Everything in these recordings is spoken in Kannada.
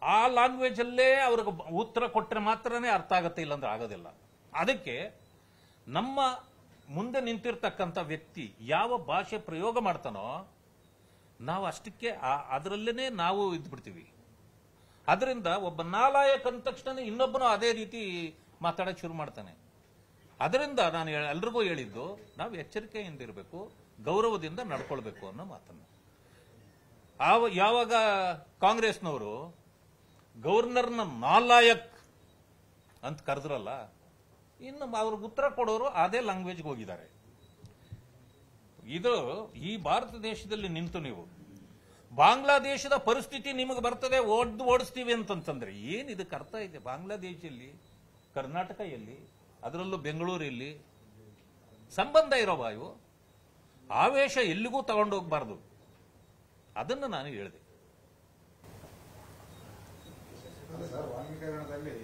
ಆ ಲ್ಯಾಂಗ್ವೇಜ್ ಅಲ್ಲೇ ಅವ್ರಿಗೆ ಉತ್ತರ ಕೊಟ್ಟರೆ ಮಾತ್ರನೇ ಅರ್ಥ ಆಗತ್ತೆ, ಇಲ್ಲಾಂದ್ರೆ ಆಗೋದಿಲ್ಲ. ಅದಕ್ಕೆ ನಮ್ಮ ಮುಂದೆ ನಿಂತಿರ್ತಕ್ಕಂಥ ವ್ಯಕ್ತಿ ಯಾವ ಭಾಷೆ ಪ್ರಯೋಗ ಮಾಡ್ತಾನೋ ನಾವು ಅಷ್ಟಕ್ಕೆ ಅದರಲ್ಲೇನೆ ನಾವು ಇದ್ಬಿಡ್ತೀವಿ. ಅದರಿಂದ ಒಬ್ಬ ನಾಲಾಯಕ ಅಂದ ತಕ್ಷಣ ಇನ್ನೊಬ್ಬನು ಅದೇ ರೀತಿ ಮಾತಾಡಕ್ಕೆ ಶುರು ಮಾಡ್ತಾನೆ. ಅದರಿಂದ ನಾನು ಎಲ್ರಿಗೂ ಹೇಳಿದ್ದು, ನಾವು ಎಚ್ಚರಿಕೆಯಿಂದ ಇರಬೇಕು, ಗೌರವದಿಂದ ನಡ್ಕೊಳ್ಬೇಕು ಅನ್ನೋ ಮಾತನ್ನು. ಯಾವಾಗ ಕಾಂಗ್ರೆಸ್ನವರು ಗವರ್ನರ್ನ ನಾಲಾಯಕ್ ಅಂತ ಕರೆದ್ರಲ್ಲ, ಇನ್ನು ಅವ್ರಿಗೆ ಉತ್ತರ ಕೊಡೋರು ಅದೇ ಲ್ಯಾಂಗ್ವೇಜ್ಗೆ ಹೋಗಿದ್ದಾರೆ. ಇದು ಈ ಭಾರತ ದೇಶದಲ್ಲಿ ನಿಂತು ನೀವು ಬಾಂಗ್ಲಾದೇಶದ ಪರಿಸ್ಥಿತಿ ನಿಮಗೆ ಬರ್ತದೆ, ಓಡಿಸ್ತೀವಿ ಅಂತಂತಂದ್ರೆ ಏನ್ ಇದಕ್ಕೆ ಅರ್ಥ ಇದೆ? ಬಾಂಗ್ಲಾದೇಶದಲ್ಲಿ, ಕರ್ನಾಟಕ ಎಲ್ಲಿ, ಅದರಲ್ಲೂ ಬೆಂಗಳೂರಲ್ಲಿ ಸಂಬಂಧ ಇರೋ ಇವು ಆವೇಶ ಎಲ್ಲಿಗೂ ತಗೊಂಡೋಗ್ಬಾರ್ದು. ಅದನ್ನು ನಾನು ಹೇಳಿದೆ. ವಾಲ್ಮೀಕರಣದಲ್ಲಿ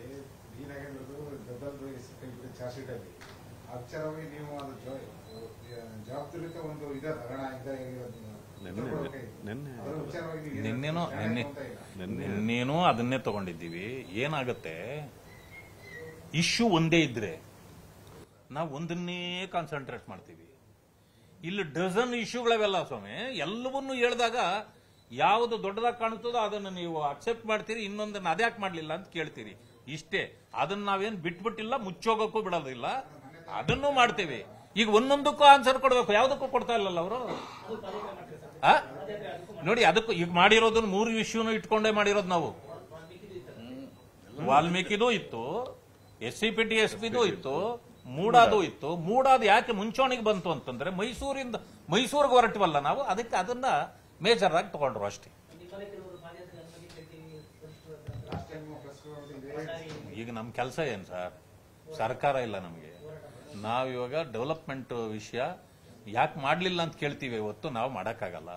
ಚಾರ್ಜ್ಶೀಟಲ್ಲಿ ಅಕ್ಷರವಾಗಿ ನೀವು ಅದು ಜವಾಬ್ದಾರಿತ ಒಂದು ಇದೆ ಹಗರಣ ನಿನ್ನೇನೋ ಅದನ್ನೇ ತಗೊಂಡಿದ್ದೀವಿ. ಏನಾಗುತ್ತೆ, ಇಶ್ಯೂ ಒಂದೇ ಇದ್ರೆ ನಾವು ಒಂದನ್ನೇ ಕಾನ್ಸಂಟ್ರೇಟ್ ಮಾಡ್ತೀವಿ. ಇಲ್ಲಿ ಡಜನ್ ಇಶ್ಯೂಗಳವೆಲ್ಲ ಸ್ವಾಮಿ, ಎಲ್ಲವನ್ನೂ ಹೇಳಿದಾಗ ಯಾವುದು ದೊಡ್ಡದಾಗಿ ಕಾಣುತ್ತದೋ ಅದನ್ನು ನೀವು ಅಕ್ಸೆಪ್ಟ್ ಮಾಡ್ತೀರಿ, ಇನ್ನೊಂದನ್ನು ಅದ್ಯಾಕೆ ಮಾಡಲಿಲ್ಲ ಅಂತ ಕೇಳ್ತೀರಿ. ಇಷ್ಟೇ. ಅದನ್ನ ನಾವೇನು ಬಿಟ್ಬಿಟ್ಟಿಲ್ಲ, ಮುಚ್ಚೋಗಕ್ಕೂ ಬಿಡೋದಿಲ್ಲ, ಅದನ್ನೂ ಮಾಡ್ತೀವಿ. ಈಗ ಒಂದೊಂದಕ್ಕೂ ಆನ್ಸರ್ ಕೊಡಬೇಕು, ಯಾವುದಕ್ಕೂ ಕೊಡ್ತಾ ಇಲ್ಲಲ್ಲ ಅವರು. ನೋಡಿ, ಅದಕ್ಕೂ ಈಗ ಮಾಡಿರೋದನ್ನ 3 ಇಶ್ಯೂನು ಇಟ್ಕೊಂಡೇ ಮಾಡಿರೋದು ನಾವು. ವಾಲ್ಮೀಕಿದು ಇತ್ತು, SCPT SP ಇತ್ತು, ಮೂಡಾದು ಇತ್ತು. ಮೂಡಾದು ಯಾಕೆ ಮುಂಚೂಣಿಗೆ ಬಂತು ಅಂತಂದ್ರೆ ಮೈಸೂರಿಗೆ ಹೊರಟಿವಲ್ಲ ನಾವು, ಅದಕ್ಕೆ ಅದನ್ನ ಮೇಜರ್ ಆಗಿ ತಗೊಂಡ್ರು ಅಷ್ಟೇ. ಈಗ ನಮ್ಮ ಕೆಲಸ ಏನು ಸರ್? ಸರ್ಕಾರ ಇಲ್ಲ ನಮಗೆ. ನಾವಿವಾಗ ಡೆವಲಪ್ಮೆಂಟ್ ವಿಷಯ ಯಾಕೆ ಮಾಡಲಿಲ್ಲ ಅಂತ ಕೇಳ್ತೀವಿ, ಇವತ್ತು ನಾವು ಮಾಡೋಕ್ಕಾಗಲ್ಲ.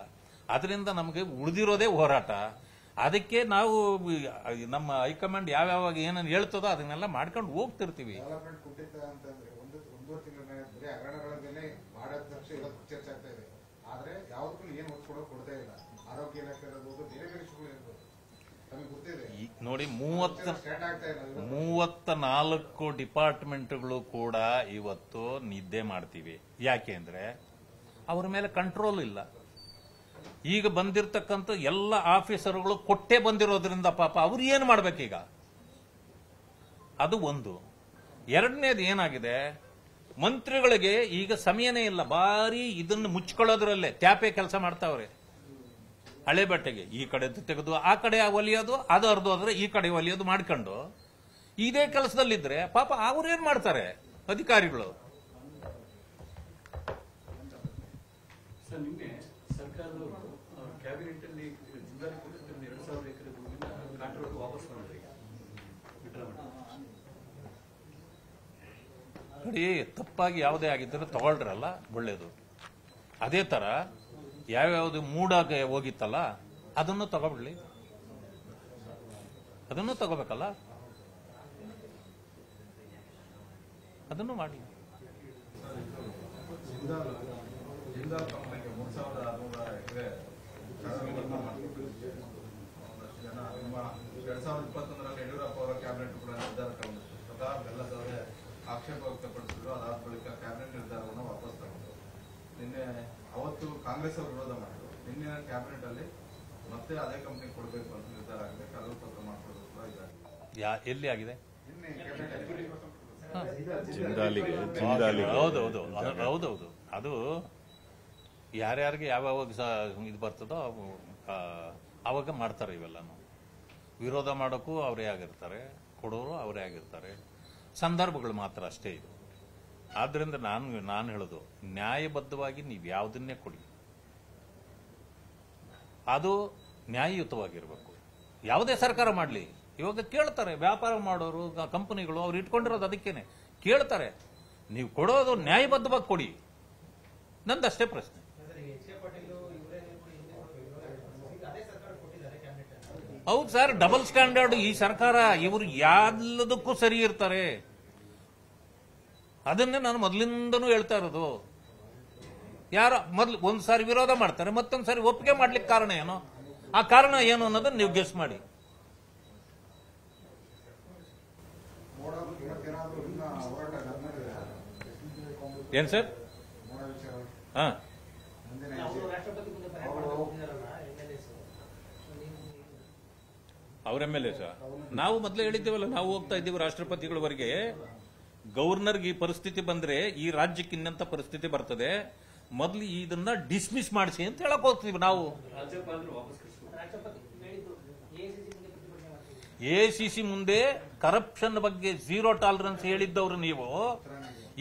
ಅದರಿಂದ ನಮಗೆ ಉಳಿದಿರೋದೇ ಹೋರಾಟ. ಅದಕ್ಕೆ ನಾವು ನಮ್ಮ ಹೈಕಮಾಂಡ್ ಯಾವ್ಯಾವಾಗ ಏನನ್ನು ಹೇಳ್ತದೋ ಅದನ್ನೆಲ್ಲ ಮಾಡ್ಕೊಂಡು ಹೋಗ್ತಿರ್ತೀವಿ. ನೋಡಿ, 34 ಡಿಪಾರ್ಟ್ಮೆಂಟ್ಗಳು ಕೂಡ ಇವತ್ತು ನಿದ್ದೆ ಮಾಡ್ತೀವಿ. ಯಾಕೆ ಅಂದ್ರೆ ಅವ್ರ ಮೇಲೆ ಕಂಟ್ರೋಲ್ ಇಲ್ಲ. ಈಗ ಬಂದಿರತಕ್ಕಂಥ ಎಲ್ಲ ಆಫೀಸರ್ಗಳು ಕೊಟ್ಟೆ ಬಂದಿರೋದ್ರಿಂದ ಪಾಪ ಅವ್ರು ಏನು ಮಾಡ್ಬೇಕೀಗ? ಅದು ಒಂದು. ಎರಡನೇದು ಏನಾಗಿದೆ, ಮಂತ್ರಿಗಳಿಗೆ ಈಗ ಸಮಯನೇ ಇಲ್ಲ. ಬಾರಿ ಇದನ್ನು ಮುಚ್ಕೊಳ್ಳೋದ್ರಲ್ಲೇ ತ್ಯಾಪೆ ಕೆಲಸ ಮಾಡ್ತಾವ್ರೆ. ಹಳೆ ಬಟ್ಟೆಗೆ ಈ ಕಡೆ ತೆಗೆದು ಆ ಕಡೆ ಒಲಿಯೋದು, ಅದು ಅರ್ಧೋದ್ರೆ ಈ ಕಡೆ ಒಲಿಯೋದು ಮಾಡ್ಕೊಂಡು ಇದೇ ಕೆಲಸದಲ್ಲಿದ್ರೆ ಪಾಪ ಅವ್ರೇನ್ ಮಾಡ್ತಾರೆ ಅಧಿಕಾರಿಗಳು? ನಿನ್ನೆ ಸರ್ಕಾರದವರು ಕ್ಯಾಬಿನೆಟ್ ಅಲ್ಲಿ ಜಿಲ್ಲಾಧಿಕಾರಿ 2,000 ಎಕರೆ ಭೂಮಿನ ಕಾಂಟ್ರಾಕ್ಟ್ ವಾಪಸ್ ಮಾಡಿದ್ರಿ. ನೋಡಿ, ತಪ್ಪಾಗಿ ಯಾವುದೇ ಆಗಿದ್ದರೆ ತಗೊಳ್ರಲ್ಲ, ಒಳ್ಳೇದು. ಅದೇ ತರ ಯಾವ್ಯಾವುದು ಮೂಡಾಗೆ ಹೋಗಿತ್ತಲ್ಲ ಅದನ್ನು ತಗೊಬಿಡ್ಲಿ, ಅದನ್ನು ತಗೋಬೇಕಲ್ಲ, ಅದನ್ನು ಮಾಡಿ. ಜಿಂದಾಲ್ ಕಂಪನಿಗೆ 3,600 ಎಕರೆ 2021ರಲ್ಲಿ ಯಡಿಯೂರಪ್ಪ ಅವರ ಕ್ಯಾಬಿನೆಟ್ ಕೂಡ ನಿರ್ಧಾರ ತಗೊಂಡಿತ್ತು. ಸ್ವತಃ ಬೆಲ್ಲದವರೇ ಆಕ್ಷೇಪ ವ್ಯಕ್ತಪಡಿಸಿದ್ರು. ಅದಾದ ಬಳಿಕ ಕ್ಯಾಬಿನೆಟ್ ನಿರ್ಧಾರವನ್ನು ವಾಪಸ್ ತಗೊಂಡು ನಿನ್ನೆ ಅವತ್ತು ಕಾಂಗ್ರೆಸ್ ಅವರು ವಿರೋಧ ಮಾಡಿದ್ರು. ನಿನ್ನೆ ಕ್ಯಾಬಿನೆಟ್ ಅಲ್ಲಿ ಮತ್ತೆ ಅದೇ ಕಂಪನಿ ಕೊಡಬೇಕು ಅಂತ ನಿರ್ಧಾರ ಆಗಿದೆ. ಕಾನೂನು ಪತ್ರ ಮಾಡ್ಕೊಳ್ಳೋದು ಕೂಡ ಇದಾಗಿದೆ. ಎಲ್ಲಿ ಆಗಿದೆ? ಹೌದೌದು. ಅದು ಯಾರ್ಯಾರಿಗೆ ಯಾವ್ಯಾವಾಗ ಇದು ಬರ್ತದೋ ಅವಾಗ ಮಾಡ್ತಾರೆ. ಇವೆಲ್ಲನು ವಿರೋಧ ಮಾಡೋಕ್ಕೂ ಅವರೇ ಆಗಿರ್ತಾರೆ, ಕೊಡೋರು ಅವರೇ ಆಗಿರ್ತಾರೆ. ಸಂದರ್ಭಗಳು ಮಾತ್ರ ಅಷ್ಟೇ ಇದು. ಆದ್ರಿಂದ ನಾನು ಹೇಳೋದು, ನ್ಯಾಯಬದ್ಧವಾಗಿ ನೀವು ಯಾವುದನ್ನೇ ಕೊಡಿ, ಅದು ನ್ಯಾಯಯುತವಾಗಿರ್ಬೇಕು. ಯಾವುದೇ ಸರ್ಕಾರ ಮಾಡಲಿ, ಇವಾಗ ಕೇಳ್ತಾರೆ ವ್ಯಾಪಾರ ಮಾಡೋರು, ಕಂಪನಿಗಳು, ಅವ್ರು ಇಟ್ಕೊಂಡಿರೋದು ಅದಕ್ಕೇನೆ ಕೇಳ್ತಾರೆ. ನೀವು ಕೊಡೋದು ನ್ಯಾಯಬದ್ಧವಾಗಿ ಕೊಡಿ, ನಂದಷ್ಟೇ ಪ್ರಶ್ನೆ. ಹೌದು ಸರ್, ಡಬಲ್ ಸ್ಟ್ಯಾಂಡರ್ಡ್ ಈ ಸರ್ಕಾರ. ಇವರು ಎಲ್ಲದಕ್ಕೂ ಸರಿ ಇರ್ತಾರೆ. ಅದನ್ನೇ ನಾನು ಮೊದಲಿಂದನೂ ಹೇಳ್ತಾ ಇರೋದು. ಯಾರ ಮೊದಲು ಒಂದ್ಸಾರಿ ವಿರೋಧ ಮಾಡ್ತಾರೆ, ಮತ್ತೊಂದ್ಸಾರಿ ಒಪ್ಪಿಗೆ ಮಾಡ್ಲಿಕ್ಕೆ ಕಾರಣ ಏನು? ಆ ಕಾರಣ ಏನು ಅನ್ನೋದನ್ನ ನೀವು ಗೆಸ್ ಮಾಡಿ. ಏನ್ ಸರ್? ಹಾ, ಅವ್ರ MLA ನಾವು ಮೊದಲೇ ಹೇಳಿದ್ದೇವಲ್ಲ, ನಾವು ಹೋಗ್ತಾ ಇದ್ದೀವಿ ರಾಷ್ಟ್ರಪತಿಗಳವರೆಗೆ. ಗವರ್ನರ್ಗೆ ಈ ಪರಿಸ್ಥಿತಿ ಬಂದ್ರೆ ಈ ರಾಜ್ಯಕ್ಕೆ ಇನ್ನಂತ ಪರಿಸ್ಥಿತಿ ಬರ್ತದೆ, ಮೊದಲು ಇದನ್ನ ಡಿಸ್ಮಿಸ್ ಮಾಡಿಸಿ ಅಂತ ಹೇಳಕ್ ಹೋಗ್ತೀವಿ ನಾವು. ACC ಮುಂದೆ ಕರಪ್ಷನ್ ಬಗ್ಗೆ 0 ಟಾಲರೆನ್ಸ್ ಹೇಳಿದ್ದವ್ರು ನೀವು.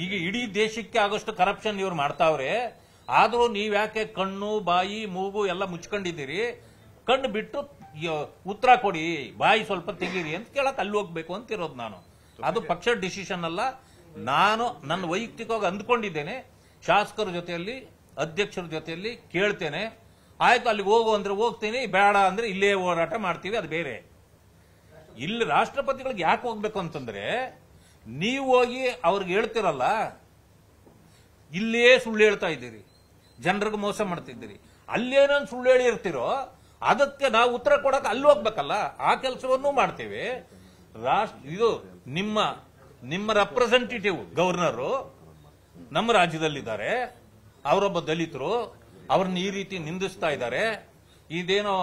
ಈಗ ಇಡೀ ದೇಶಕ್ಕೆ ಆಗೋಷ್ಟು ಕರಪ್ಷನ್ ಇವ್ರು ಮಾಡ್ತಾವ್ರೆ. ಆದ್ರೂ ನೀವ್ಯಾಕೆ ಕಣ್ಣು ಬಾಯಿ ಮೂಗು ಎಲ್ಲ ಮುಚ್ಕೊಂಡಿದ್ದೀರಿ? ಕಣ್ಣು ಬಿಟ್ಟು ಉತ್ತರ ಕೊಡಿ, ಬಾಯಿ ಸ್ವಲ್ಪ ತೆಗೀರಿ ಅಂತ ಕೇಳಕ್ ಅಲ್ಲಿ ಹೋಗ್ಬೇಕು ಅಂತಿರೋದು ನಾನು. ಅದು ಪಕ್ಷ ಡಿಸಿಷನ್ ಅಲ್ಲ. ನಾನು ನನ್ನ ವೈಯಕ್ತಿಕವಾಗಿ ಅಂದ್ಕೊಂಡಿದ್ದೇನೆ, ಶಾಸಕರ ಜೊತೆಯಲ್ಲಿ ಅಧ್ಯಕ್ಷರ ಜೊತೆಯಲ್ಲಿ ಕೇಳ್ತೇನೆ. ಆಯ್ತು ಅಲ್ಲಿಗೆ ಹೋಗು ಅಂದ್ರೆ ಹೋಗ್ತೀನಿ, ಬೇಡ ಅಂದ್ರೆ ಇಲ್ಲೇ ಹೋರಾಟ ಮಾಡ್ತೀವಿ, ಅದು ಬೇರೆ. ಇಲ್ಲಿ ರಾಷ್ಟ್ರಪತಿಗಳಿಗೆ ಯಾಕೆ ಹೋಗ್ಬೇಕು ಅಂತಂದ್ರೆ, ನೀವು ಹೋಗಿ ಅವ್ರಿಗೆ ಹೇಳ್ತಿರಲ್ಲ, ಇಲ್ಲೇ ಸುಳ್ಳು ಹೇಳ್ತಾ ಇದ್ದೀರಿ, ಜನರಿಗೆ ಮೋಸ ಮಾಡ್ತಿದ್ದೀರಿ, ಅಲ್ಲೇನೊಂದು ಸುಳ್ಳು ಹೇಳಿ ಇರ್ತಿರೋ ಅದಕ್ಕೆ ನಾವು ಉತ್ತರ ಕೊಡಕ್ಕೆ ಅಲ್ಲಿ ಹೋಗ್ಬೇಕಲ್ಲ. ಆ ಕೆಲಸವನ್ನೂ ಮಾಡ್ತೇವೆ. ಇದು ನಿಮ್ಮ ರೆಪ್ರೆಸೆಂಟೇಟಿವ್ ಗವರ್ನರು ನಮ್ಮ ರಾಜ್ಯದಲ್ಲಿದ್ದಾರೆ, ಅವರೊಬ್ಬ ದಲಿತರು, ಅವ್ರನ್ನ ಈ ರೀತಿ ನಿಂದಿಸ್ತಾ ಇದ್ದಾರೆ. ಇದೇನೋ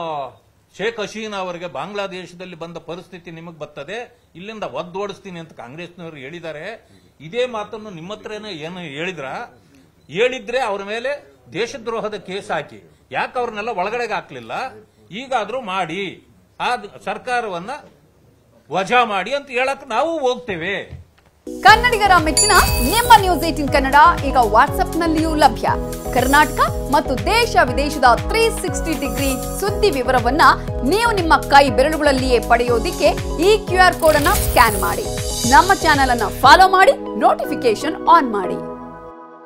ಶೇಖ್ ಹಸೀನಾ ಅವರಿಗೆ ಬಾಂಗ್ಲಾದೇಶದಲ್ಲಿ ಬಂದ ಪರಿಸ್ಥಿತಿ ನಿಮಗೆ ಬರ್ತದೆ, ಇಲ್ಲಿಂದ ಒದ್ದೋಡಿಸ್ತೀನಿ ಅಂತ ಕಾಂಗ್ರೆಸ್ನವರು ಹೇಳಿದ್ದಾರೆ. ಇದೇ ಮಾತನ್ನು ನಿಮ್ಮ ಹತ್ರನೇ ಏನು ಹೇಳಿದ್ರೆ ಅವರ ಮೇಲೆ ದೇಶದ್ರೋಹದ ಕೇಸ್ ಹಾಕಿ, ಯಾಕೆ ಅವ್ರನ್ನೆಲ್ಲ ಒಳಗಡೆಗೆ ಹಾಕ್ಲಿಲ್ಲ? ಈಗಾದ್ರೂ ಮಾಡಿ ಆ ಸರ್ಕಾರವನ್ನ ವಜಾ ಮಾಡಿ ಅಂತ ಹೇಳಕ್ ನಾವು ಹೋಗ್ತೇವೆ. ಕನ್ನಡಿಗರ ಮೆಚ್ಚಿನ ನಿಮ್ಮ ನ್ಯೂಸ್ 18 ಕನ್ನಡ ಈಗ ವಾಟ್ಸ್ಆಪ್ನಲ್ಲಿಯೂ ಲಭ್ಯ. ಕರ್ನಾಟಕ ಮತ್ತು ದೇಶ ವಿದೇಶದ 360 ಡಿಗ್ರಿ ಸುದ್ದಿ ವಿವರವನ್ನ ನೀವು ನಿಮ್ಮ ಕೈ ಬೆರಳುಗಳಲ್ಲಿಯೇ ಪಡೆಯೋದಿಕ್ಕೆ ಈ QR ಕೋಡ್ ಅನ್ನ ಸ್ಕ್ಯಾನ್ ಮಾಡಿ. ನಮ್ಮ ಚಾನೆಲ್ ಅನ್ನ ಫಾಲೋ ಮಾಡಿ, ನೋಟಿಫಿಕೇಶನ್ ಆನ್ ಮಾಡಿ.